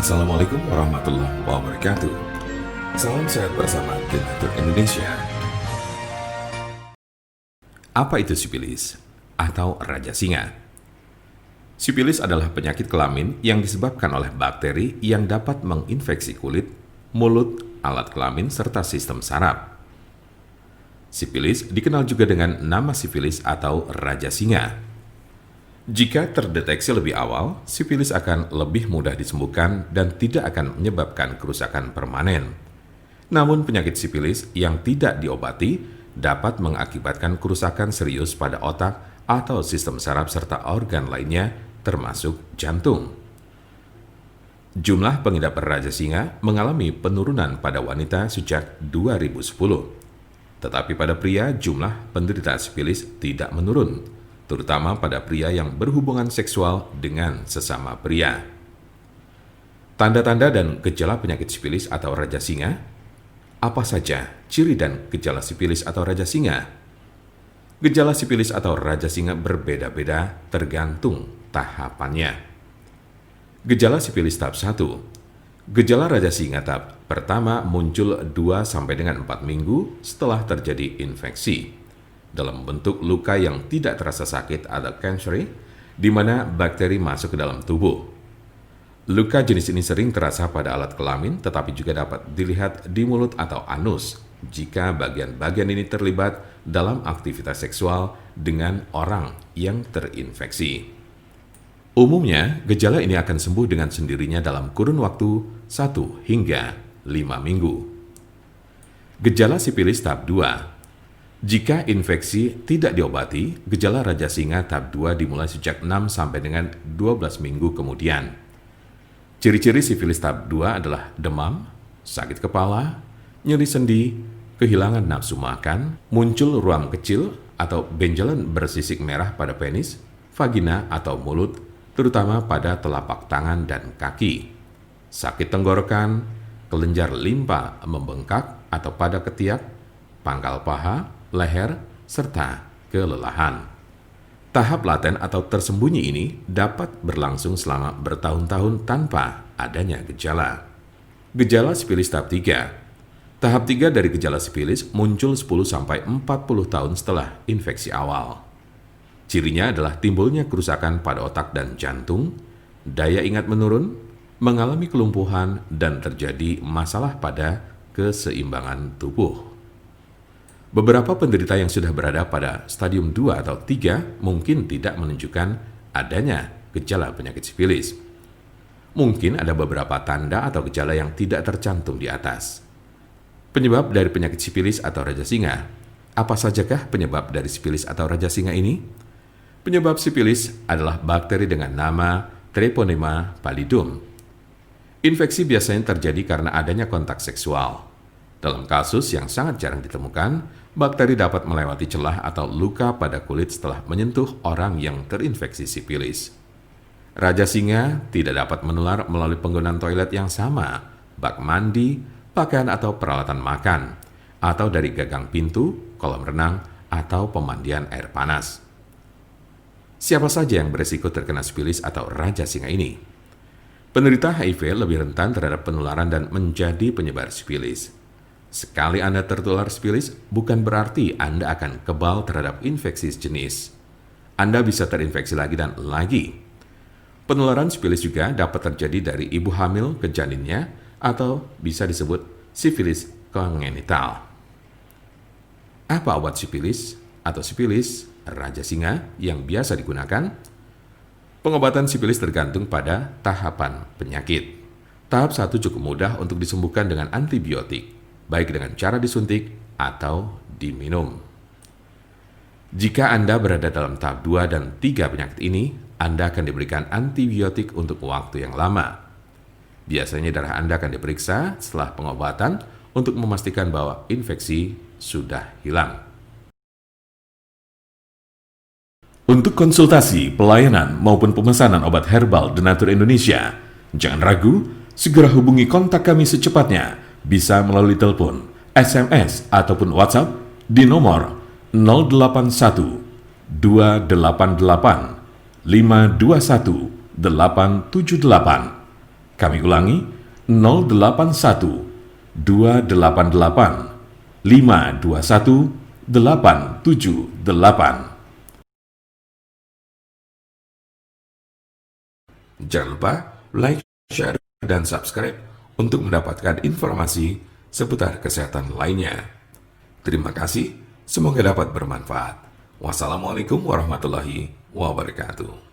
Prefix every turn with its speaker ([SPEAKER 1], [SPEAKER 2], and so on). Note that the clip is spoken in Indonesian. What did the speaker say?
[SPEAKER 1] Assalamualaikum warahmatullahi wabarakatuh. Salam sehat bersama Donatur Indonesia. Apa itu sipilis atau raja singa? Sipilis adalah penyakit kelamin yang disebabkan oleh bakteri yang dapat menginfeksi kulit, mulut, alat kelamin, serta sistem saraf. Sipilis dikenal juga dengan nama sifilis atau raja singa. Jika terdeteksi lebih awal, sifilis akan lebih mudah disembuhkan dan tidak akan menyebabkan kerusakan permanen. Namun penyakit sifilis yang tidak diobati dapat mengakibatkan kerusakan serius pada otak atau sistem saraf serta organ lainnya termasuk jantung. Jumlah pengidap raja singa mengalami penurunan pada wanita sejak 2010. Tetapi pada pria jumlah penderita sifilis tidak menurun, terutama pada pria yang berhubungan seksual dengan sesama pria. Tanda-tanda dan gejala penyakit sifilis atau raja singa. Apa saja ciri dan gejala sifilis atau raja singa? Gejala sifilis atau raja singa berbeda-beda tergantung tahapannya. Gejala sifilis tahap 1. Gejala raja singa tahap pertama muncul 2 sampai dengan 4 minggu setelah terjadi infeksi dalam bentuk luka yang tidak terasa sakit atau cancer, di mana bakteri masuk ke dalam tubuh. Luka jenis ini sering terasa pada alat kelamin, tetapi juga dapat dilihat di mulut atau anus jika bagian-bagian ini terlibat dalam aktivitas seksual dengan orang yang terinfeksi. Umumnya, gejala ini akan sembuh dengan sendirinya dalam kurun waktu 1 hingga 5 minggu. Gejala sifilis tahap 2. Jika infeksi tidak diobati, gejala raja singa tahap 2 dimulai sejak 6 sampai dengan 12 minggu kemudian. Ciri-ciri sifilis tahap 2 adalah demam, sakit kepala, nyeri sendi, kehilangan nafsu makan, muncul ruam kecil atau benjolan bersisik merah pada penis, vagina atau mulut, terutama pada telapak tangan dan kaki, sakit tenggorokan, kelenjar limpa membengkak atau pada ketiak, pangkal paha, leher, serta kelelahan. Tahap laten atau tersembunyi ini dapat berlangsung selama bertahun-tahun tanpa adanya gejala. Gejala sifilis tahap 3. Tahap 3 dari gejala sifilis muncul 10-40 tahun setelah infeksi awal. Cirinya adalah timbulnya kerusakan pada otak dan jantung, daya ingat menurun, mengalami kelumpuhan, dan terjadi masalah pada keseimbangan tubuh. Beberapa penderita yang sudah berada pada stadium 2 atau 3 mungkin tidak menunjukkan adanya gejala penyakit sifilis. Mungkin ada beberapa tanda atau gejala yang tidak tercantum di atas. Penyebab dari penyakit sifilis atau raja singa. Apa sajakah penyebab dari sifilis atau raja singa ini? Penyebab sifilis adalah bakteri dengan nama Treponema pallidum. Infeksi biasanya terjadi karena adanya kontak seksual. Dalam kasus yang sangat jarang ditemukan, bakteri dapat melewati celah atau luka pada kulit setelah menyentuh orang yang terinfeksi sifilis. Raja singa tidak dapat menular melalui penggunaan toilet yang sama, bak mandi, pakaian atau peralatan makan, atau dari gagang pintu, kolam renang, atau pemandian air panas. Siapa saja yang beresiko terkena sifilis atau raja singa ini? Penderita HIV lebih rentan terhadap penularan dan menjadi penyebar sifilis. Sekali Anda tertular sifilis, bukan berarti Anda akan kebal terhadap infeksi sejenis. Anda bisa terinfeksi lagi dan lagi. Penularan sifilis juga dapat terjadi dari ibu hamil ke janinnya atau bisa disebut sifilis kongenital. Apa obat sifilis atau sifilis raja singa yang biasa digunakan? Pengobatan sifilis tergantung pada tahapan penyakit. Tahap 1 cukup mudah untuk disembuhkan dengan antibiotik, baik dengan cara disuntik atau diminum. Jika Anda berada dalam tahap 2 dan 3 penyakit ini, Anda akan diberikan antibiotik untuk waktu yang lama. Biasanya darah Anda akan diperiksa setelah pengobatan untuk memastikan bahwa infeksi sudah hilang. Untuk konsultasi, pelayanan, maupun pemesanan obat herbal Donatur Indonesia, jangan ragu, segera hubungi kontak kami secepatnya. Bisa melalui telepon, SMS, ataupun WhatsApp di nomor 081 288 521 878. Kami ulangi, 081 288 521 878. Jangan lupa like, share, dan subscribe untuk mendapatkan informasi seputar kesehatan lainnya. Terima kasih, semoga dapat bermanfaat. Wassalamualaikum warahmatullahi wabarakatuh.